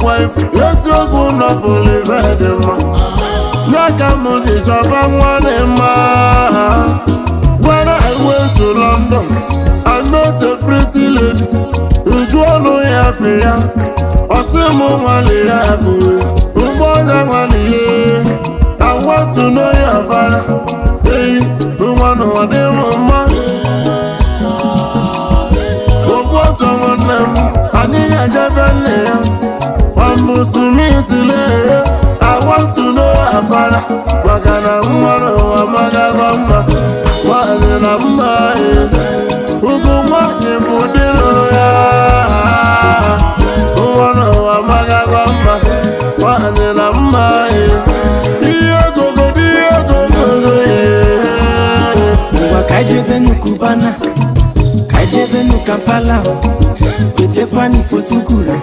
Wife, yes, you're good enough for living. When I went to London, I met a pretty lady. I want to know your father. Hey, who want to know their mama? I want to know a father. Magana mwana magabamba. Wale mbae. Ukumanye mudino ya. Mwana magabamba. Wale mbae. Diego Diego. Wakajebe nukubana. Kajebe nukampala. Pete pani fotukura.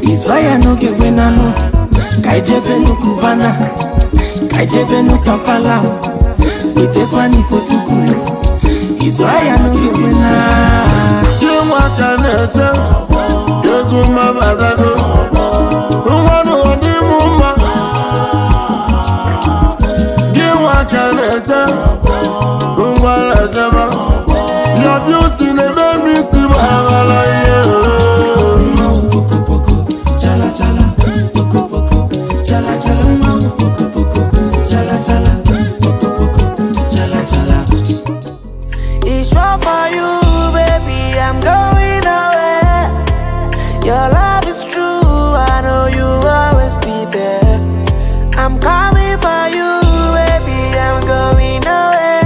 Isvaya no get wenano. Kaijebe no kubana. Kaijebe no kampala. Pete pani fotukura. Isvaya no get wenano. You want an answer? You go my badago. Umano ODIMMAPEE. You want an answer? Umwana jaba. Your beauty never miss you. It's all for you, baby. I'm going away. Your love is true. I know you always be there. I'm coming for you, baby. I'm going away.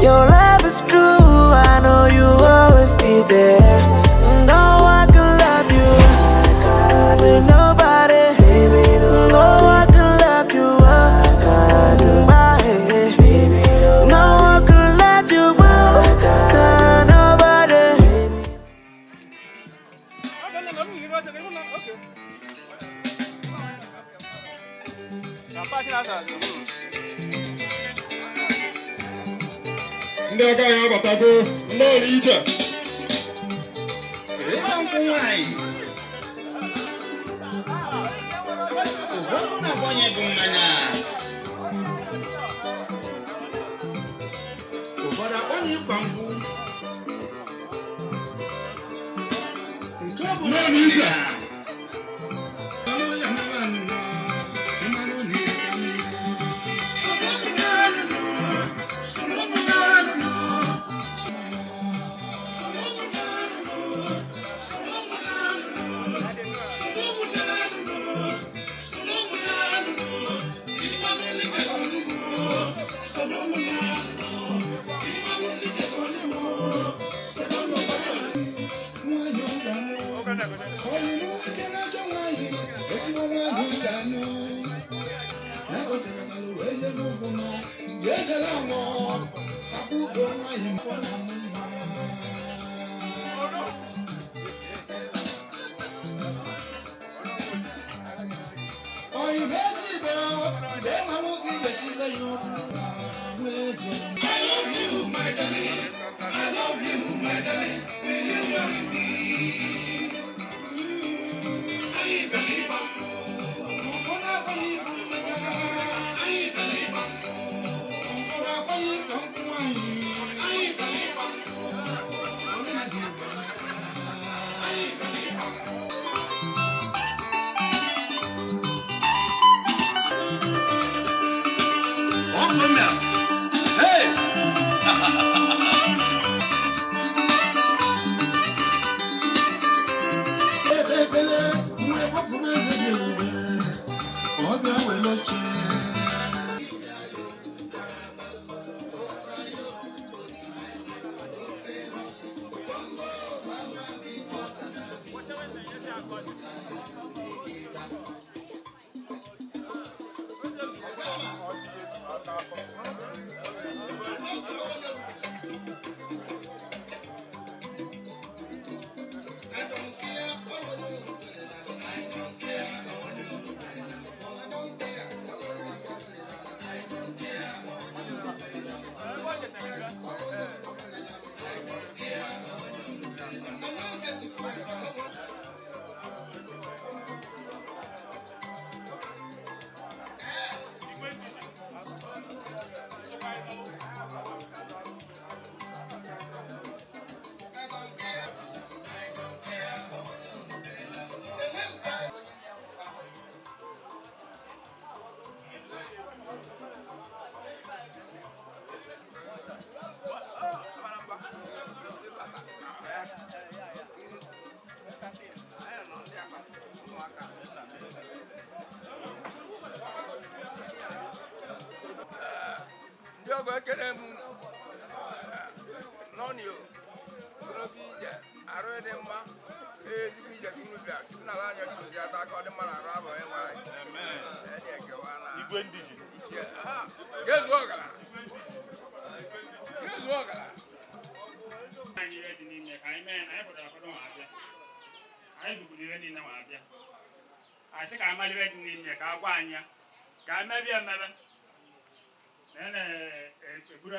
Your love is true. I know you always be there. No one can love you like I do. Nobody, baby. No one can love you like I do. Baby, no one can love you like I do. Nobody. Ndaka ya batago no lija. Emanguai. Uhono na kwenye gumanya. Ubara kwenye kwangu. No lija. agwa kene mu nonio grogi je aro de ma jibi je kunu bia na la nya ji ata ka de ma na ro abo en wa amen e de ke wa na igwe ndiji yezu ogala anyị dị n'ime ka anyị mee na anyị pụtara fọdụ abịa anyị zụburu ihe niile ma abịa asị ka amalibe dị n'ime ka agwa anyị ka emebie emebe na-eburu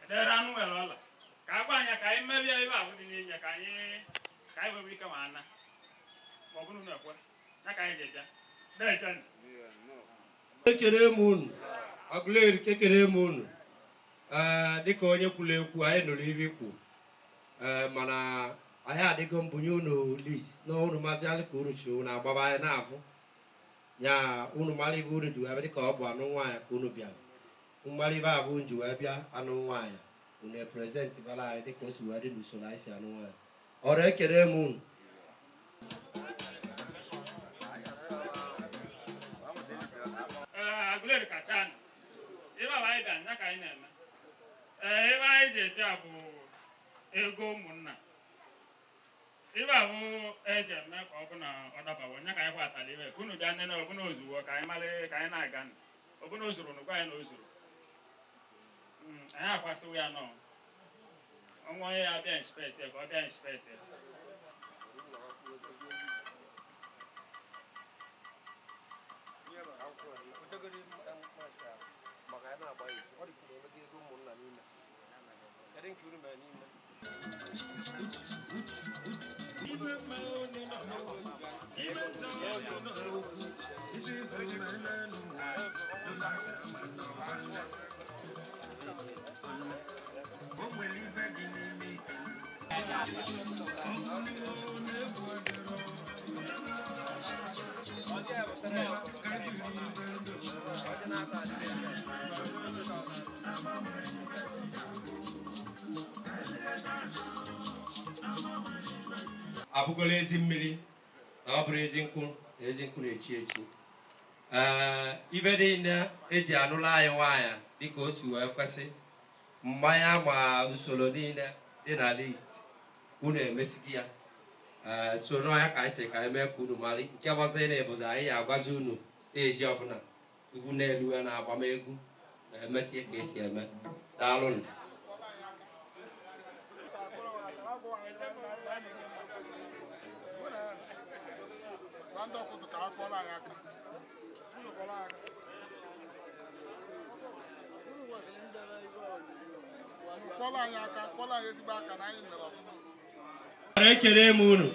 edere anụ nwere ọla ka agwa anyị ka anyị mebie ebe ahụ dị n'ime ka anyị nwere ike ma ana ma ọ bụrụ na ekwe ya ka anyị ga-eje na-eje ekele m unu agụleri kekele m unu dịka onye kwuru ekwu anyị nụrụ ibe ikwu mana anyị adịgo mbunye unu lis na unu maazị alịka unu chiri unu agbaba anyị na-abụ nya unu mara ibe unu ji wee bịa dịka ọ bụ anụ nwaanyị ka unu bịara mgbara ibe abụ ji wee bịa anụ nwaanyị unu eprezentị bara anyị dịka o si wee dị n'usoro anyị si anụ nwaanyị ọrụ ekele m unu agụleri kacha nụ ebe ala anyị bịa nya ka anyị na-eme ebe anyị ji eje bụ ego ụmụnna ebe ahụ eji eme ka ọ bụ na ọ dabawo nya ka anyị kwatara ibe ka unu bịa nene ọbụna ozugbo ka anyị mara ka anyị na-aga ọbụna o zuru n'ụgwa anyị na o zuru anyị akwasịwo ya nọ ọnwa onye ya bịa inspekte ka ọ bịa inspekte abụgola ezi mmiri na ọ bụrụ ezi nkwụ na ezi nkwụ na-echi echi ibe niile eji anụla anyị nwaanyị dịka o si wee kwesị mmanya ma usoro niile dị na list unu emesighị ya so n'ọhịa ka anyị si ka anyị mee ka unu mara nke gbasara na ebuzi anyị ga-agwazi unu steji ọbụla ugwu n'elu ya na agbamegwu na-emesi ka esi eme daalụnụ ekele m unu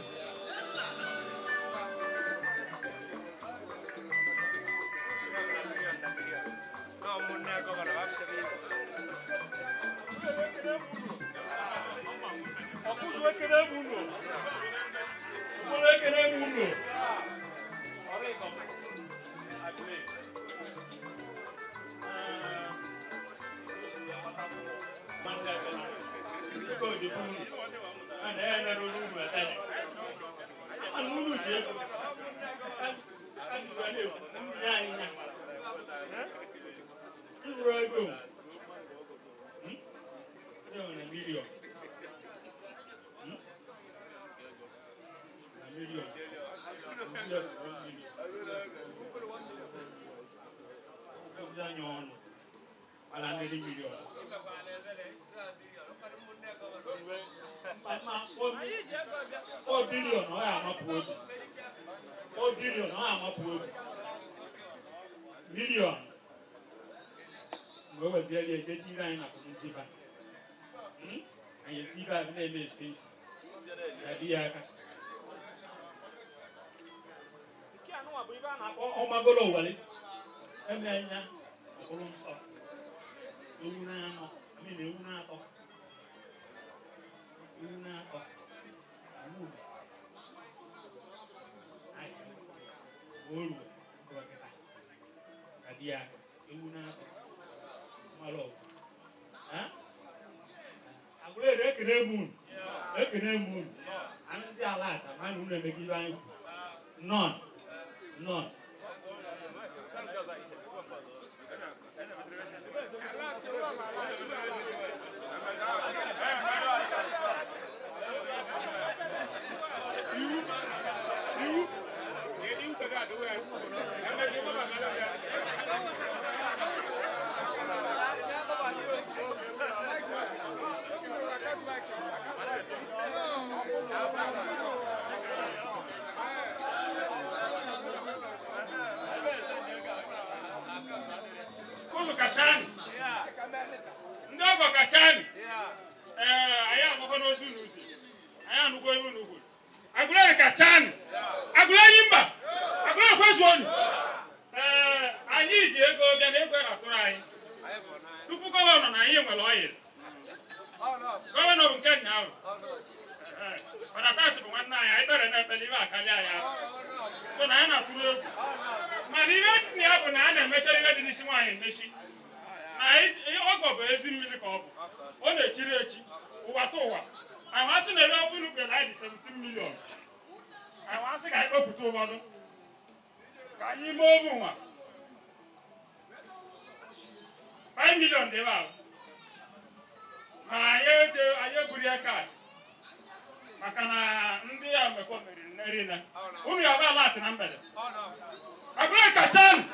million. Go with the idea that you line up in Jiba. And you see that name is space. Idea. Oh, my God, Wally. And then, I will stop. Una, I mean, Una. Dia una malo ha agure ekene mun anzi alata manu na megi ban none Kachani. Ndogo kachani. Aya mkono usunusi. Aya nugo ibu nugo. Agule kachani. Agule yimba. Agule kwezoni. Anyi je ego bia na ekwe akura anyi. Tupu ko wono na ihe nwere oil. Gọvanọ bụ nke nya ahụ. Mana tasị bụ nwanne anyị ibere na ekpele ibe akali aya. So na ya na tụrụ egwu. Mana ibe ni ya bụ na a na-emechara ihe dị n'isi nwaanyị emechi. Ọgọ bụ ezi mmiri ka ọ bụ. Ọ na-ekiri echi ụwa tụ ụwa. Anyị asị na ebe ọkụ n'ugbe na anyị dị 17 million. Anyị asị ka anyị kpọpụta ụfọdụ. Ka anyị mee ovu nwa. 5 million dị ebe ahụ. Ma anyị eburu ya kaasị. Maka na ndị ya mmekọ meriri nri na. Unu ya bụ ala atị na mgbede. Abụrụ kachan!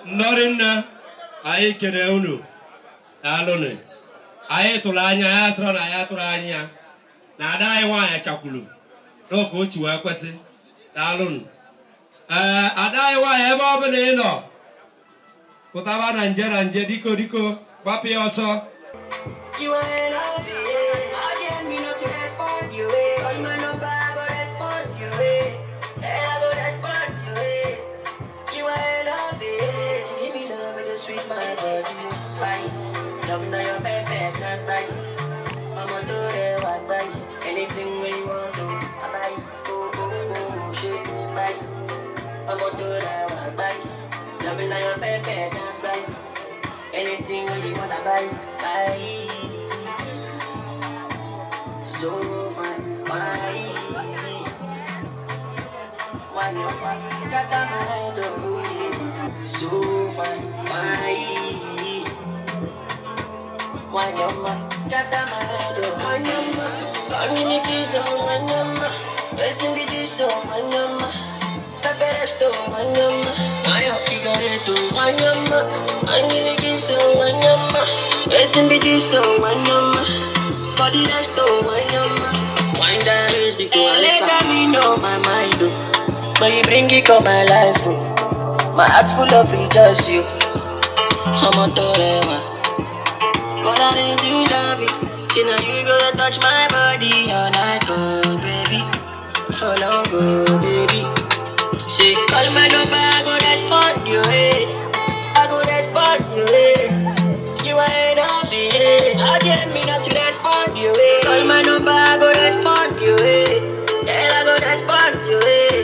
Nnorinna anyị kere unu alụnụ anyị tụrụ anya ya tụrụ na ya tụrụ anya na ada anyị nwaanyị chakwulu n'oge otu wee kwesị alụnụ ada anyị nwaanyị ebe ọ bụla ị nọ pụtaba na nje diko gbapụ ya ọsọ anything you want to, I buy it. Shit, buy it. I'm gonna do that, I buy it. Loving on your baby, dance buy it. Anything you want, I buy it. Buy it. So fine, buy it. Why you got that mind of it? So fine, buy it. Why you got that mind of it? I'm gonna kiss on my number. Letting me do so, my number. The best of my number. I have to get it to my number. I'm gonna kiss on my number. Letting me do so, my number. Body that's to my number. Wind that is because let me know my mind. But you bring it on my life. My heart's full of just you. I'm a torewa. But I need to love you. See now you gonna touch my body all night, oh baby. For long, oh baby. Say call my number, I go respond you, hey. I go respond you, hey. You ain't off it, I get me not to respond you, hey. Call my number, I go respond you, hey. Yeah, I go respond you, hey.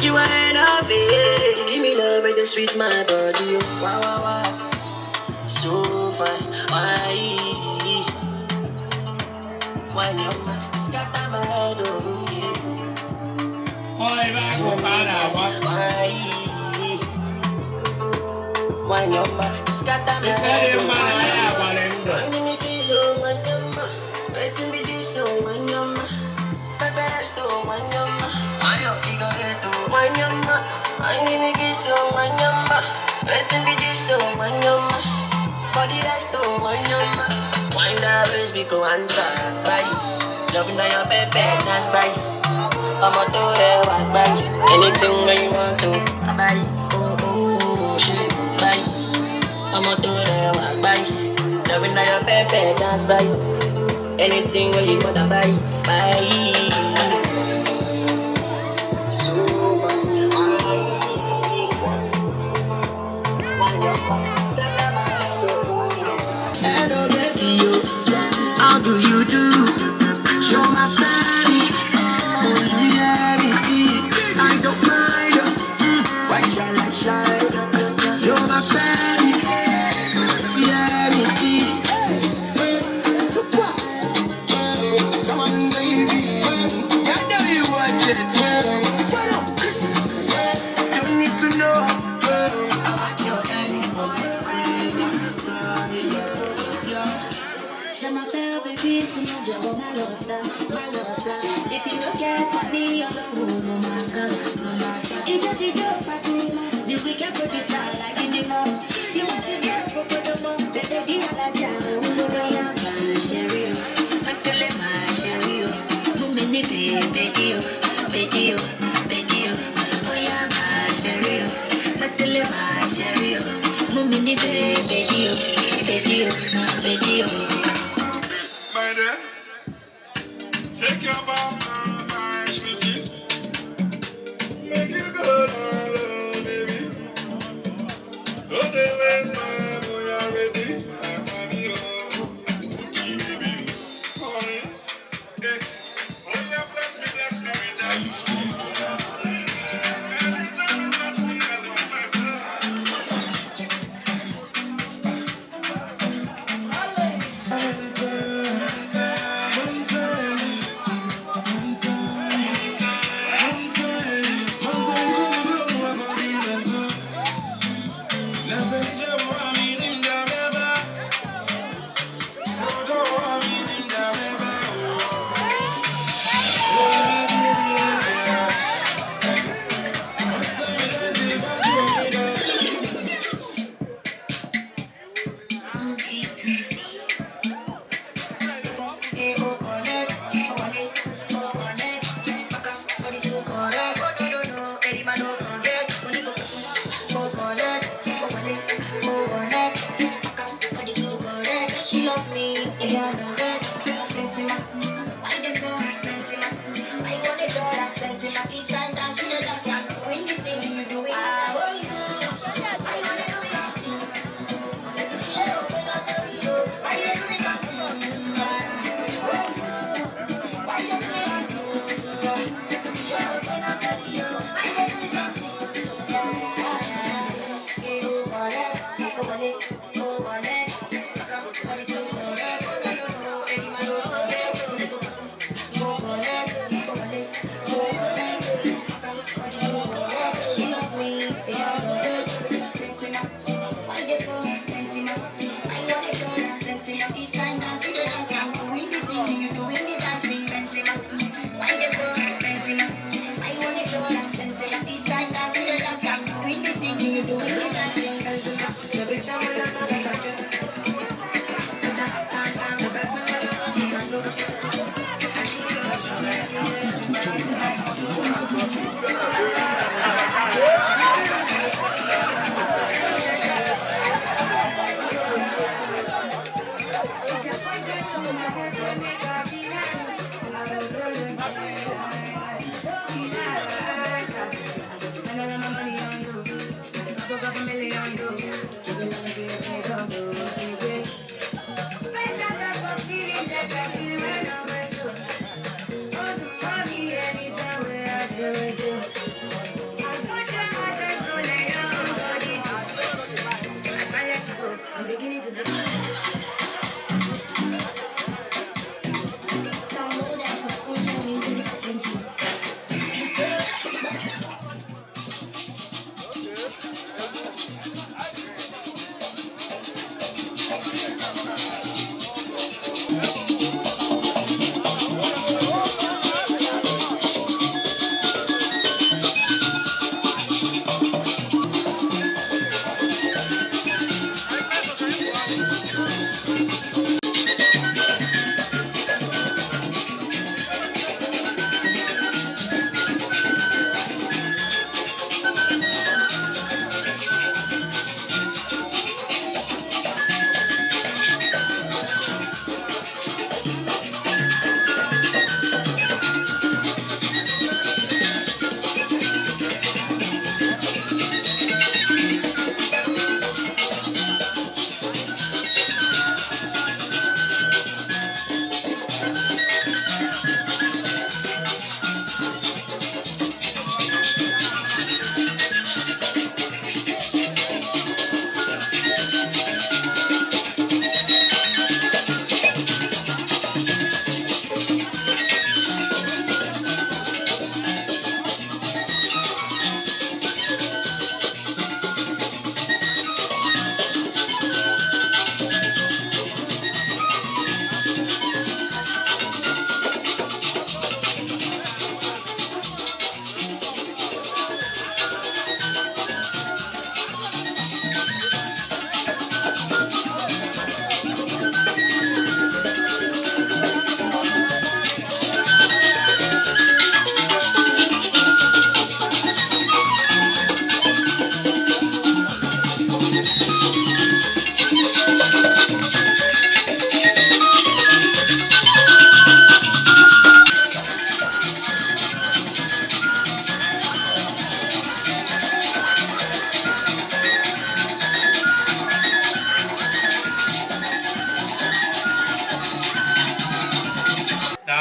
You ain't off it, give me love and just sweet my body, oh. Wow, wow, wow. So fine, why? Why you scatter my head, oh yeah. Oi, vai comprar água. Why you scatter my head, oh yeah. I'm gonna be so my number. Let me be so my number. The best of my number. I don't figure it out. My number. I'm gonna be so my number. Let me be so my number. Body that's to my number. Wind that ways we go answer. Bye. Loving on your baby, that's bye. I'm a do that, bye. Anything that you want to, I buy it. Oh, shit, bye. I'm a do that, bye. Loving on your baby, that's bye. Anything that you want, I buy it. Bye. So fine, hello, baby, how do you do? Show my family, only let me see. I don't mind, why shall I shine? Show my family, let me see. Come on, baby, I know you want it. my baby, so no job, my lossa. If you don't get money, you're no master. If you did your patrona, the weekend producer like in the mall. See what you get, Pocodomo, the lady Alaja, my sherry, my sherry, Mumini, baby, oh yeah, my sherry, my sherry, Mumini, baby. My dear, shake your bum, my sweetie. Make you go down, baby. Don't they waste time when you're ready. I'm coming home. Cookie, baby. Honey, eh. Oh, yeah, bless me with that. You speak.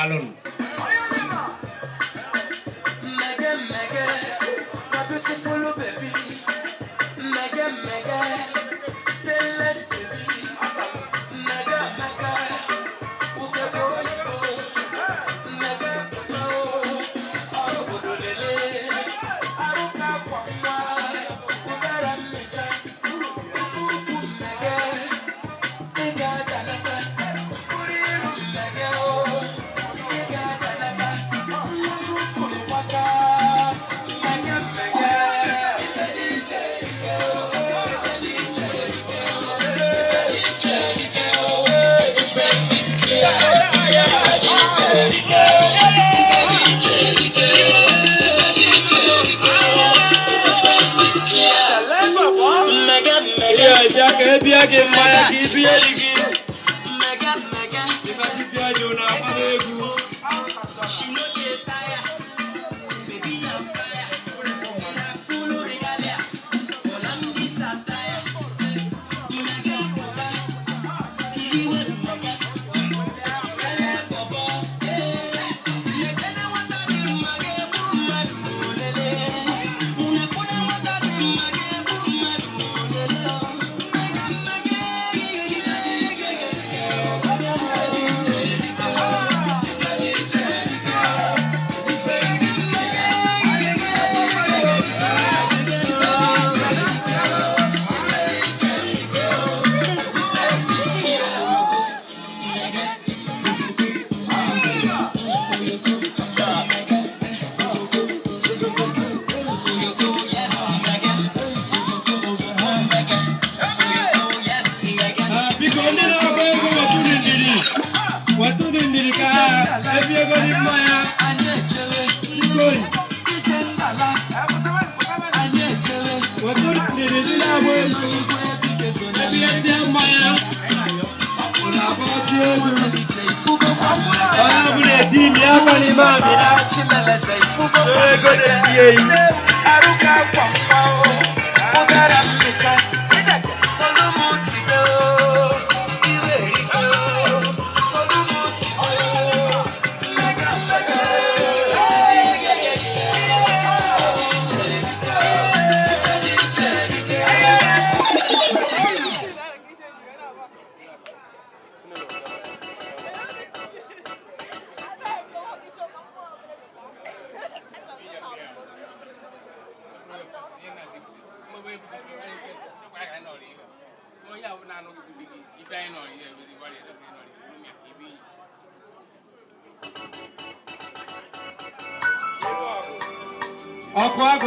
Dalun.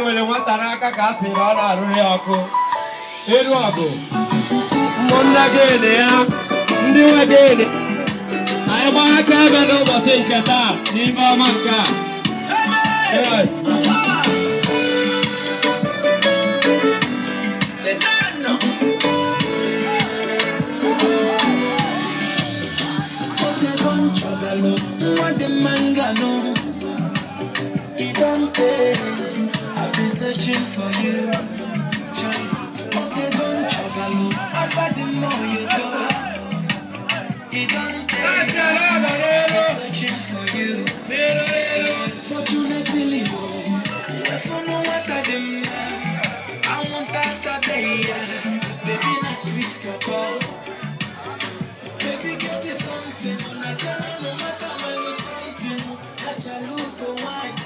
Ọkụ ele nwata n'aka ka a sịrị ọ na-arụrụ ya ọkụ elu ọgụ ụmụnna gị ya ndị nwe gị anyị gbaa aka ebe n'ụbọchị nke taa n'ime ọma nke a I've been searching for you. Okay, don't trouble me. I didn't know you go. It don't take. I've been searching for you. Fortunately, if you know what I do, I want that day. Baby, not sweet cocoa. Baby, get it something. No matter when you something. Let your look go wine.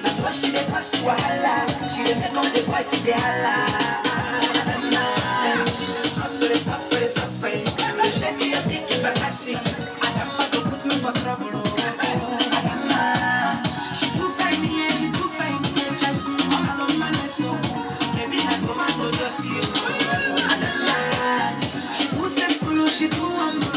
That's why she dey pass wahala. She dey make all the boys see the holla. Suffer, suffer, suffer. Shake your big backseat. Adamma go put me for trouble. Adamma, she too fine, yeah, she too fine, yeah. Child, all alone man is so. Maybe I come and go just see you. Adamma, she too simple, she too humble.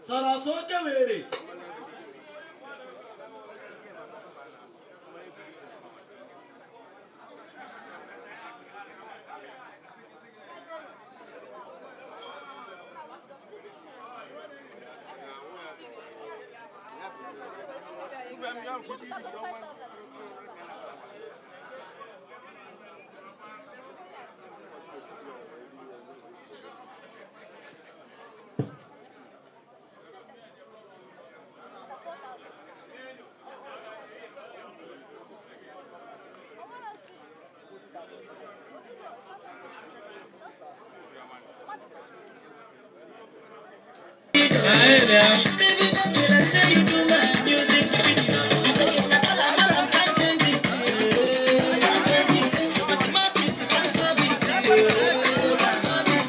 Sọ̀rọ̀ sókè wèrè. Baby, that's what I say. You do my music. I say you're not I can't change it. I can't change it. But the markets can't solve it. Can't solve it.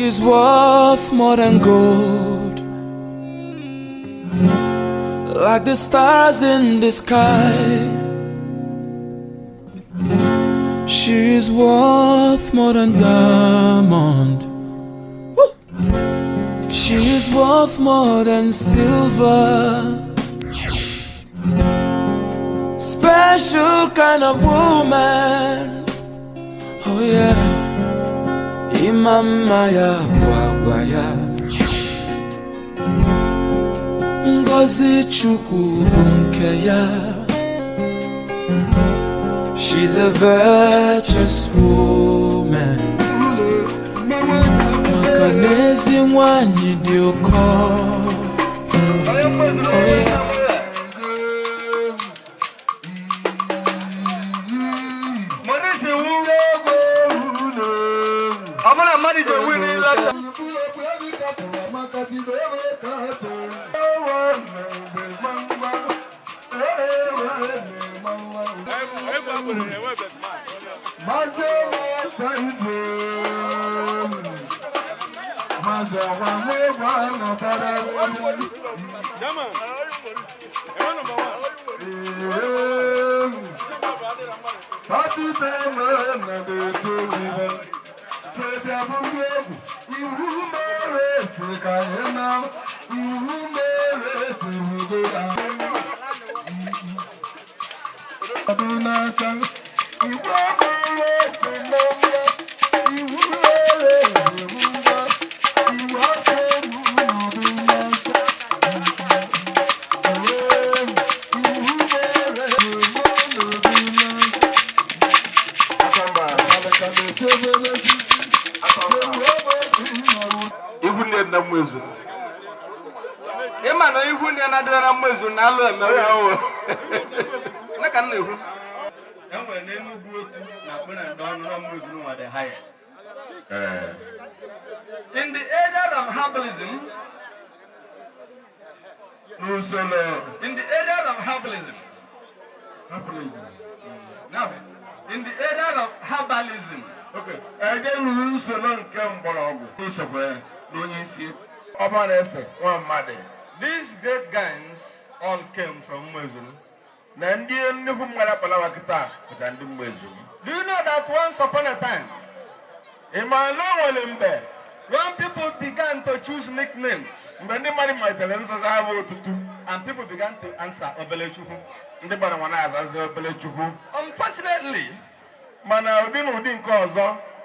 She's worth more than gold, like the stars in the sky. She's worth more than diamond. Woo! She's worth more than silver. Special kind of woman. Oh yeah. Imama ya bwagwa ya Ngozi Chukwu bụ nke ya. She's a virtuous woman. Maka n'ezi nwanyị dị ụkọ. Oh yeah. In the area of herbalism, in the area of herbalism, now, in the area of herbalism, okay, these great guns all came from Muslim. Do you know that once upon a time, when people began to choose nicknames, and people began to answer Obelechuku, unfortunately,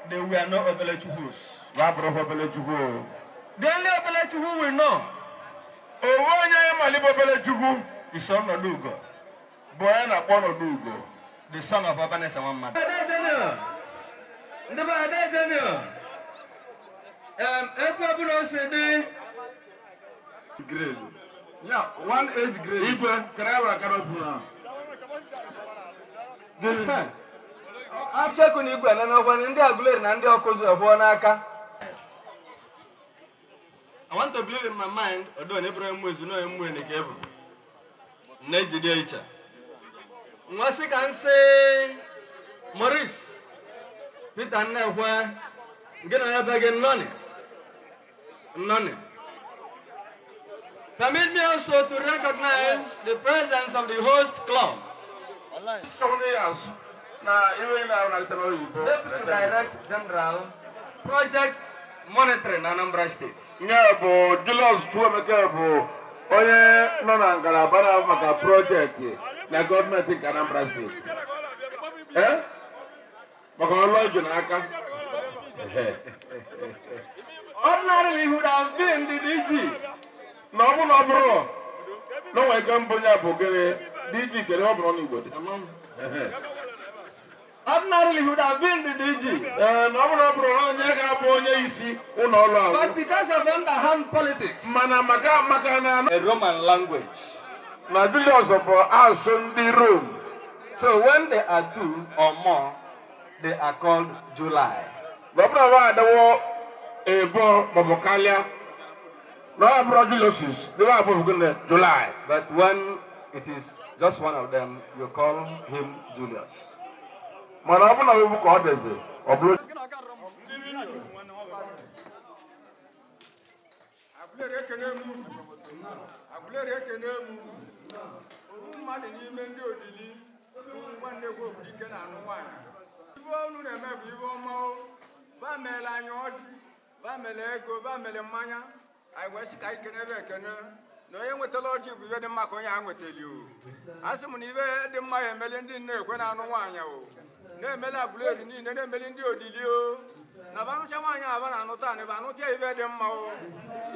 there were no Obelechukus. The only Obelechuku we know is son of Lugo, the son of Abanes and one mother. Grade. Yeah, one age grade. I'm checking you when India Glen and the Okozu of Wanaka. I want to believe in my mind, although Abraham was no in the cable. Nature. Once I can say, Maurice, Peter Never, get another again, none. Permit me also to recognize the presence of the host club. Deputy Director General, Project Monitoring Anambra State. Julius Chuamekabo, Oye, Nonangara, Baramaka project, the government in Anambra State. Eh? Ordinarily, would have been the DG. No, bro. No, I can't put up DG can help anybody. Ordinarily, would have been the DG. But because of underhand politics, a Roman language. Now, billions of us in the room. So when they are two or more, they are called July. July. But when it is just one of them, you call him Julius. Agụleri ekene m Agụleri ekene m owu mmadụ n'ime ndị odili nwanne gwu obodo ike na-anụ nwaanyị ibe unu na-eme bụ ibe ọma ba mere anyị ọjị ba mere ego ba mere mmanya anyị wee sị ka anyị kene ebe ekene na onye nwetara ọjị bụ ibe dị mma ka onye a nwetali o a sị m na ibe dị mma ya emeli ndị nna-ekwe na-anụ nwaanyị o na-emeli Agụleri niile na-emeli ndị odili o na banụcha nwaanyị aba na-anụta anị ba anụta ibe dị mma o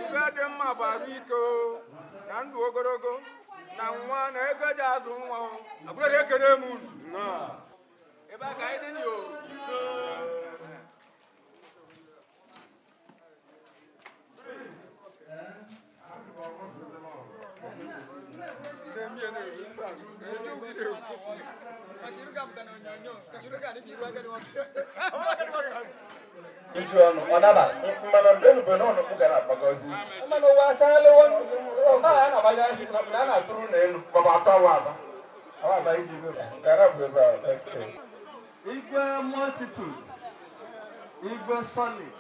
ibe dị mma bụ arụ ike o na ndụ ogologo na nwa na ego eji azụ nwa o Agụleri ekene m ebe a ka anyị dị o Igwe multitude, Igwe solid,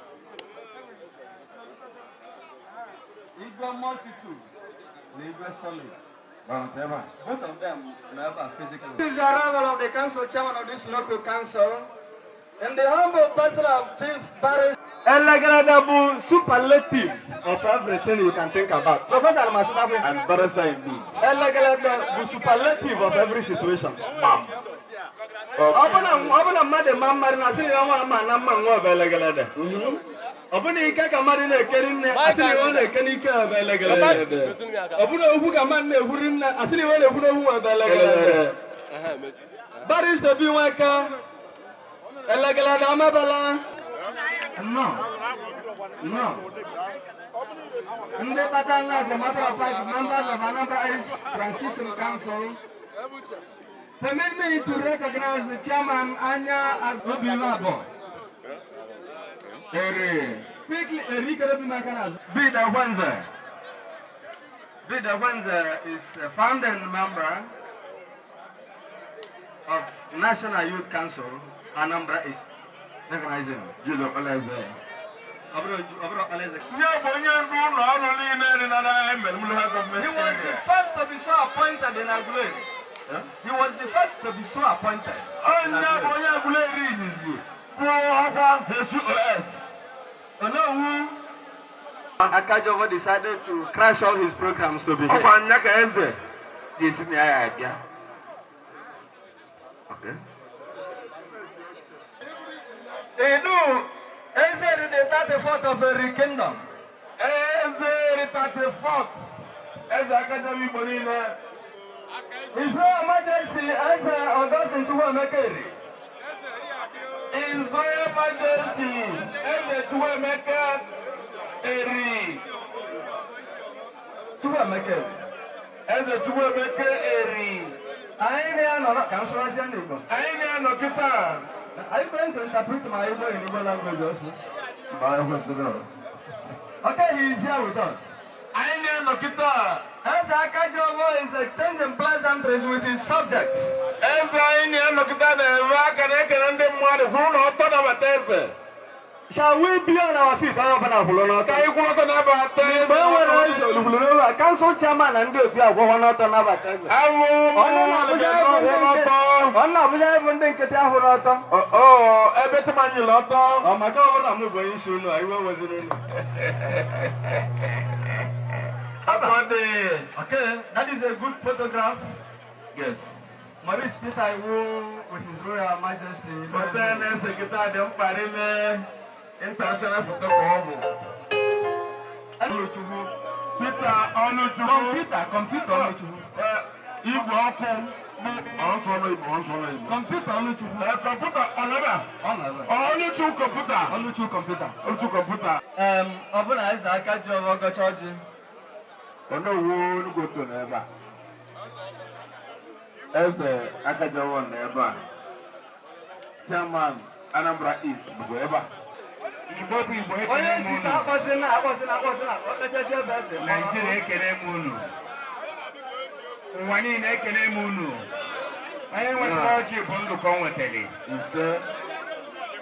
Igwe multitude, Igwe solid. Both of them never physically. This is the arrival of the council chairman of this local council and the humble person of Chief Parish. Elegantable superlative of everything you can think about. Professor Almasudafi and barrister indeed. Elegantable superlative of every situation. Bam. Obuna made mamma na sini wa na manwa elegante. Obuna ika kamari na kerinne asini wona kenika elegante. Obuna ufu kamane hurinna asini wona ufu ufu elegante. Barrister bi waka elegante amabala. No. Ndị kpatara as a matter of fact, members of another Irish Transition Council, permit me to recognize the chairman, Anya Agobilabo. Quickly, Enrique Robinakanas. Bida Wenze is a founding member of National Youth Council, Anambra East. Recognize him. You look alive there. He was the first to be so appointed in Agulere. He was the first to be so appointed. Akajovo decided to crash all his programs to be here. Okay. Every the 34th of every kingdom. Every 34th. As Academy Bolina. His Royal Majesty as Augustine Chuamekeri. His Royal Majesty as Chuamekeri. Chuamekeri. As Chuamekeri. I ain't council. I ain't are you going to interpret my Igbo in Igbo language also? Okay, he is here with us. Aine Lokita, as Akajovo is exchanging pleasantries with his subjects. As Aine Lokita, shall we be on our feet? Council chairman and do you have one out on our table? Oh, every time you lot. Oh, my God, I'm not going soon. I was in. Okay, that is a good photograph. Yes. Maurice Peter with His Royal Majesty. But then, as the guitar, don't party me. International photographer. Peter, computer. IGBAUKWU. Computer, computer. Obuna is Akajovo Gochoji. Ono wo go to never. As Akajovo never. Chairman Anambra East, whoever. Nigeria ekele munu. Nwani na ekele munu. Anyị nwetara ọchị bụ ndụkọ nwetara. Ise.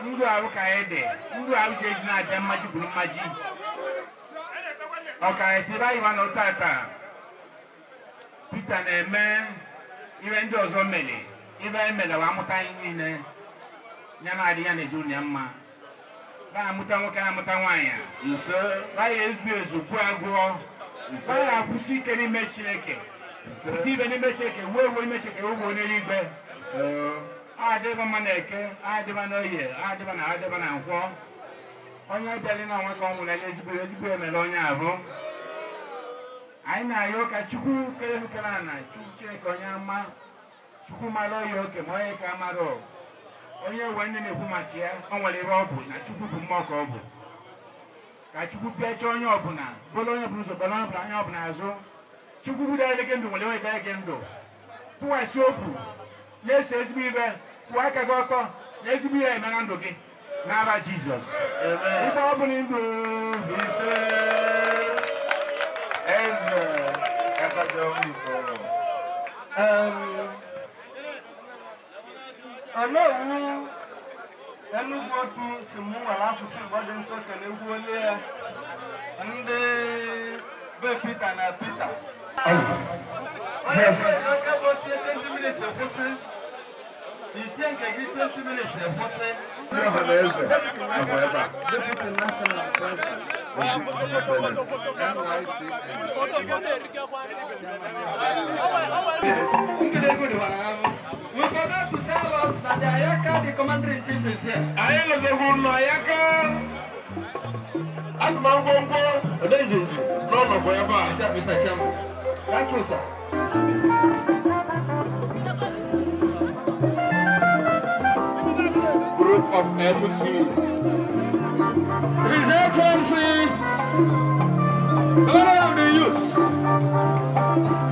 Ndụ ahụ ka anyị dị. Ndụ ahụ ka eji na-aja mmaji bụrụ mmaji. Okay, si ba iwa no tata. Peter na-eme iwe ndị ọzọ mere. Ibe emere wa amụta ihe niile. Ya na-adị ya na-ezu ya mma. Ba amụta nwoke amụta nwaanyị. Nso. Ba ya ezu ezu kwuo agụọ. Nso. Ba ya akwụsị ike n'ime Chineke. Nso. Ibe n'ime Chineke wee n'ime Chineke ugbo n'eluigwe. Nso. Adịba mma na-eke, adịba n'oye, adịba na nkwọ. Onye bịara na onwe ka ọ nwụrụ ezigbo emere onye abụ. Anyị na-ayọ ka Chukwu kere ana Chukwu Chineke onye ama Chukwu mara oyi oke ma onye ka amara onye wee ndị na-ekwu maka ya o nwere ebe ọ bụ na Chukwu bụ mmụọ ka ọ bụ ka Chukwu pịacha onye ọbụla bụrụ onye bụ ụzọ bụrụ onye ọbụla onye ọbụla azụ Chukwu bụ dịrị ndụ nwere onye dịrị ndụ kwuwasị okwu na-eso ezigbo ibe kwuo aka gị ọtọ na ezigbo ihe eme na ndụ gị n'aba Jizọs ibe ọ bụla ndụ Ọlọ́run ẹnu gbọ́tù sì mú wà lásùsù ìgbọ́dọ̀ nsọ kẹlẹ̀ egwu olé ya ndị be Peter na Peter. Onye kwere oke bụ osi 20 minutes ekwụsị itie nke gị 20 minutes ekwụsị. Deputy National President. We forgot to tell us that the Ayaka, the commander-in-chief, is here. I am the good Ayaka. As Mangongo, no, forever. Mr. Chairman. Thank you, sir. Group of MCs. His Excellency, Governor of the Youth.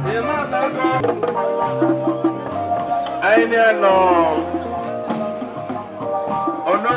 The Master Aini ano. Oh no.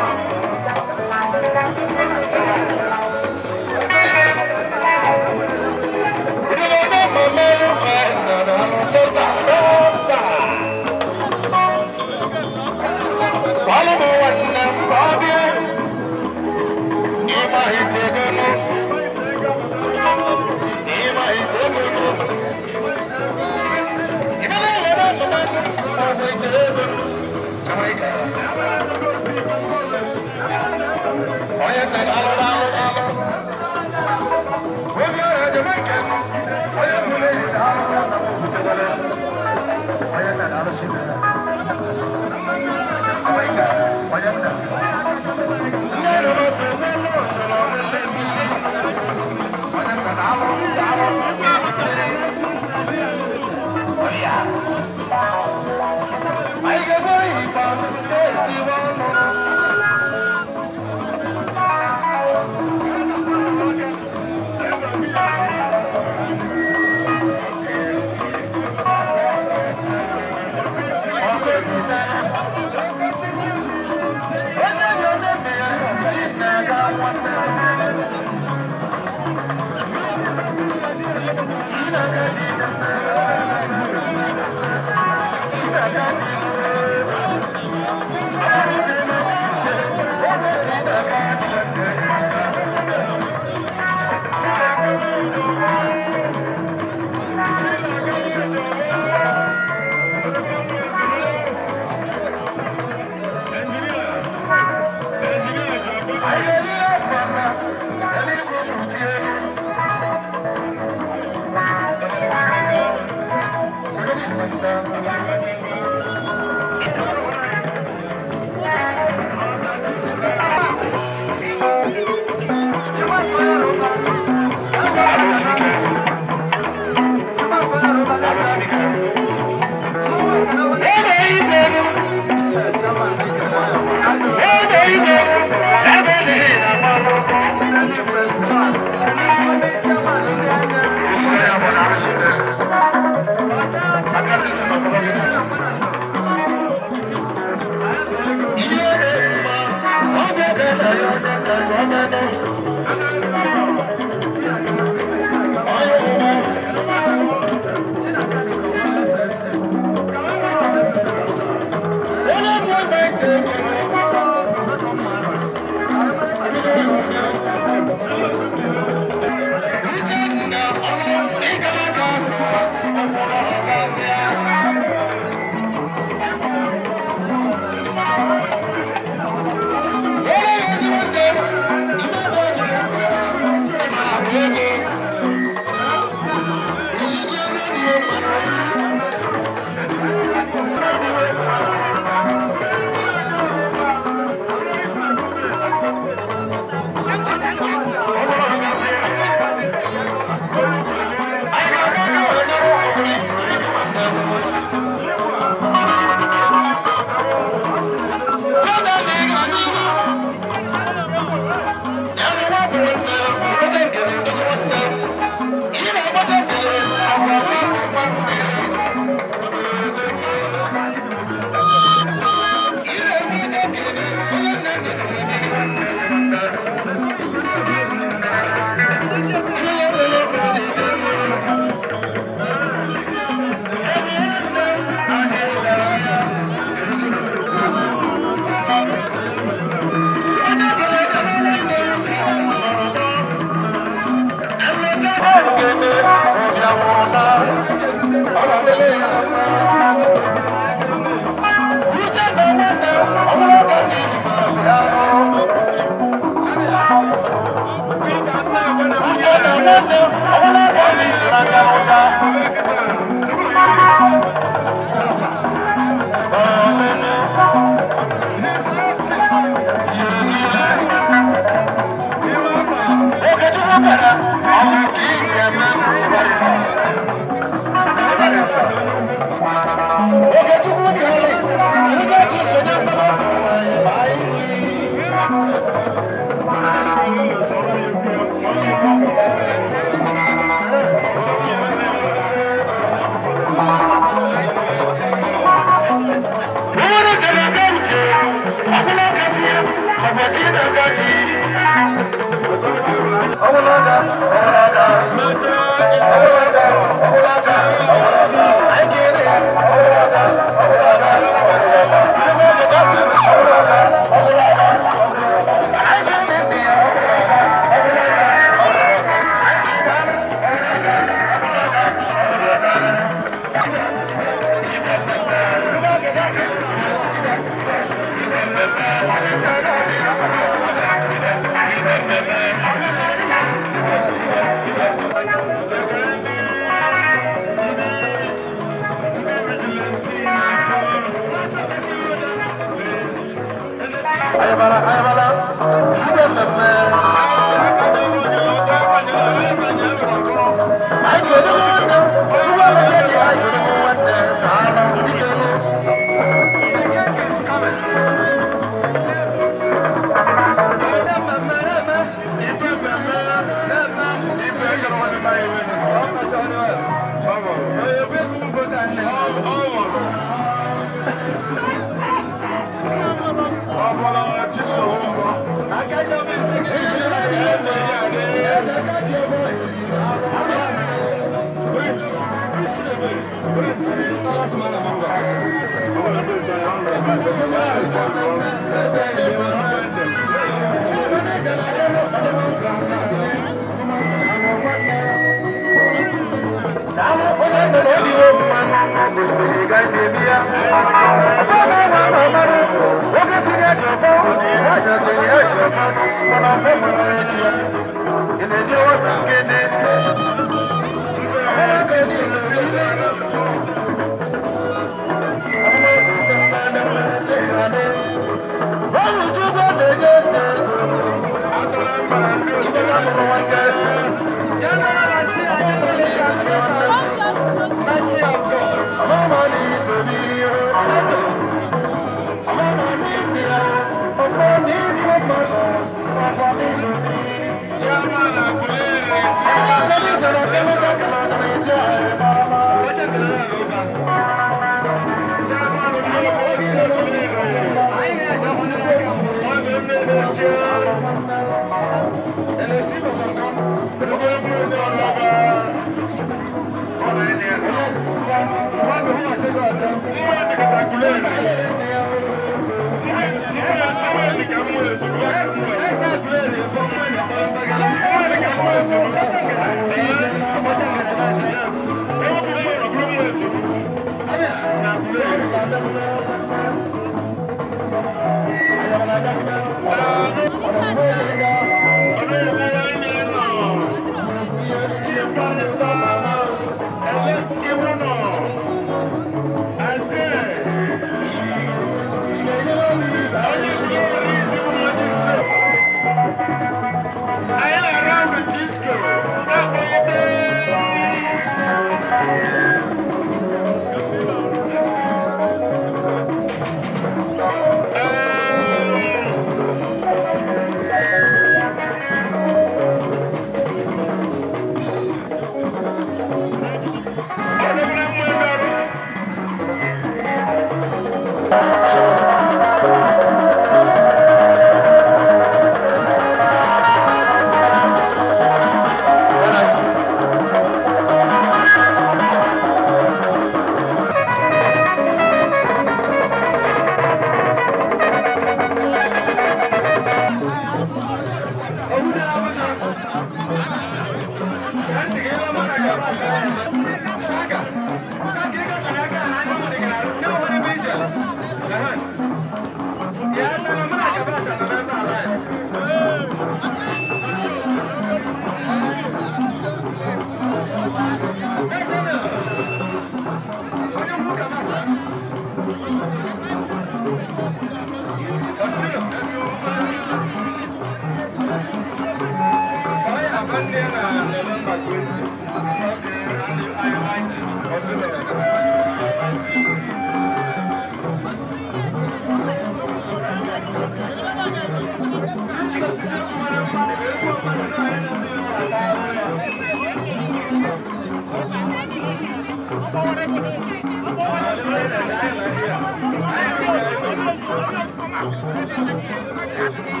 Thank you.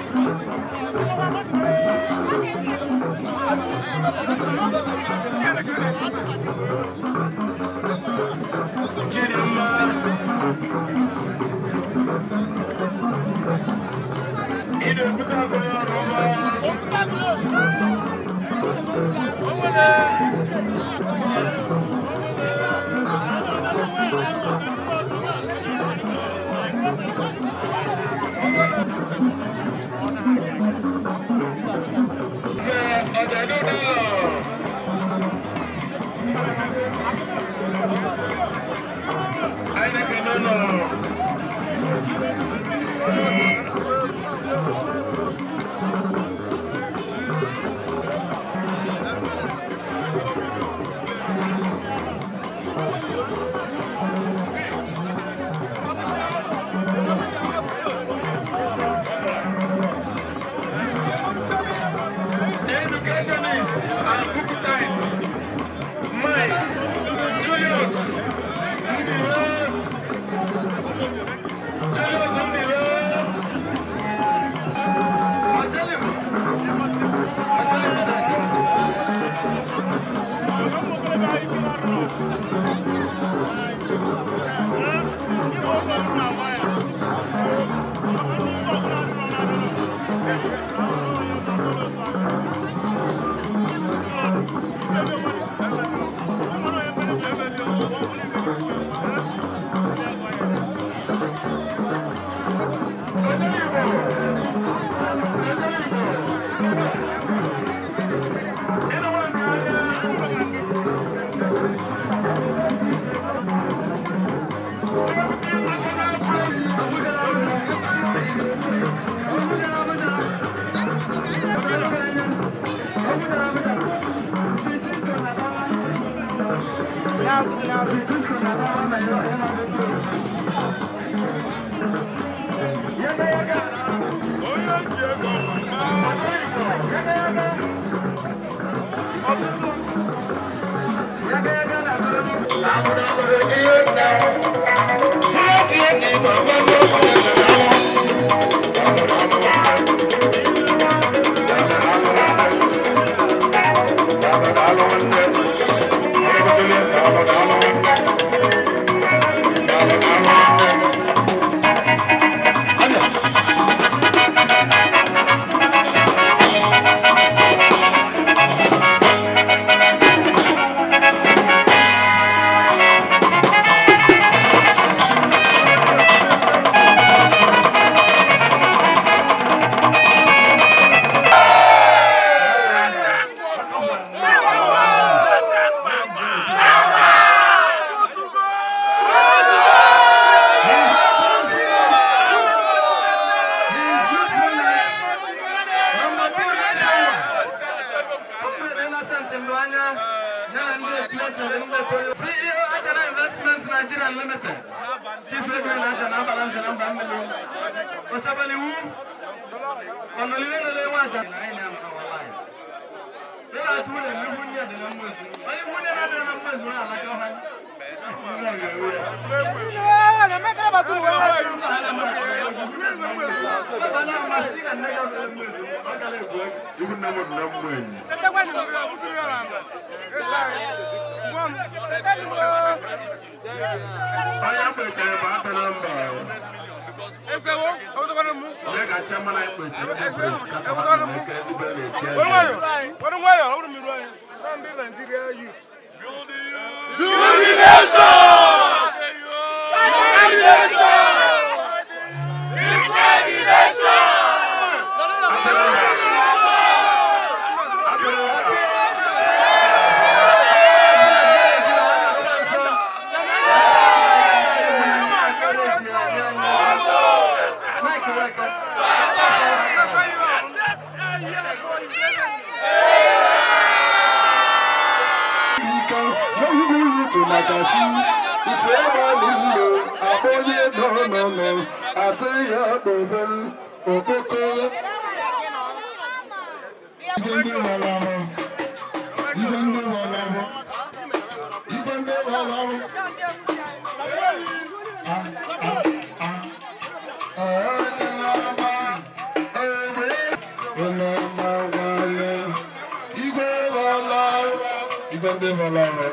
Igwe Malano.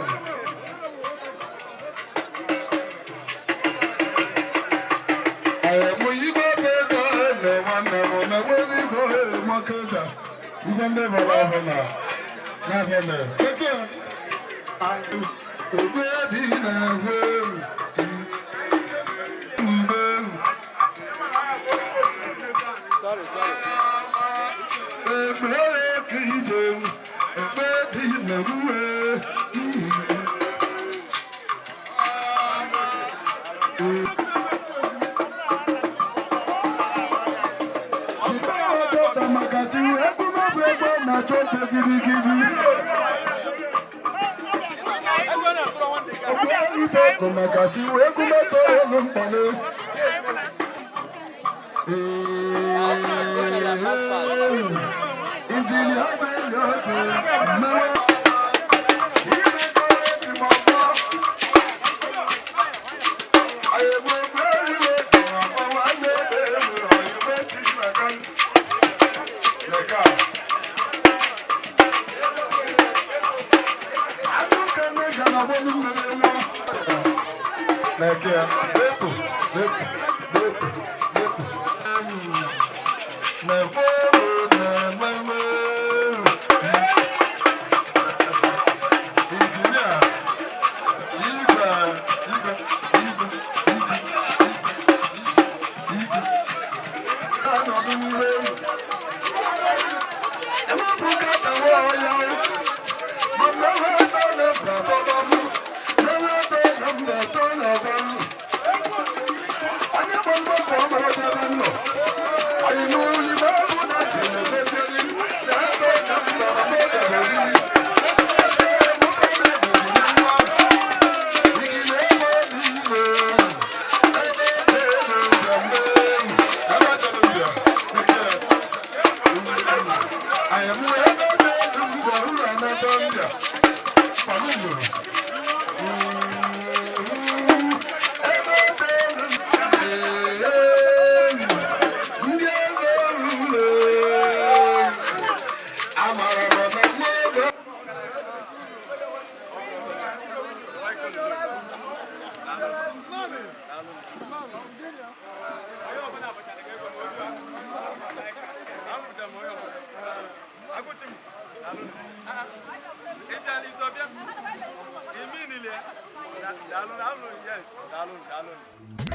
I am you go better, one never waiting for him, Makata. Igwe Malano. Never. I do. Ready now. Sorry.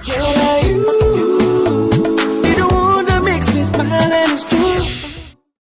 You